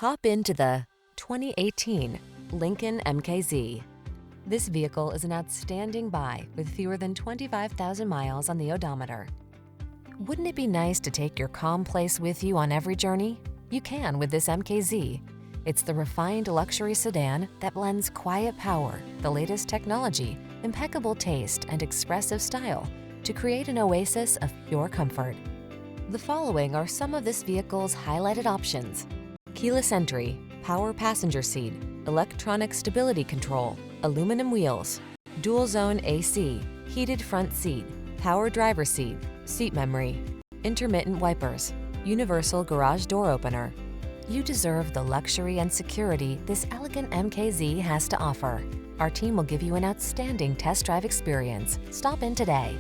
Hop into the 2018 Lincoln MKZ. This vehicle is an outstanding buy with fewer than 25,000 miles on the odometer. Wouldn't it be nice to take your calm place with you on every journey? You can with this MKZ. It's the refined luxury sedan that blends quiet power, the latest technology, impeccable taste, and expressive style to create an oasis of pure comfort. The following are some of this vehicle's highlighted options: keyless entry, power passenger seat, electronic stability control, aluminum wheels, dual zone AC, heated front seat, power driver seat, seat memory, intermittent wipers, universal garage door opener. You deserve the luxury and security this elegant MKZ has to offer. Our team will give you an outstanding test drive experience. Stop in today.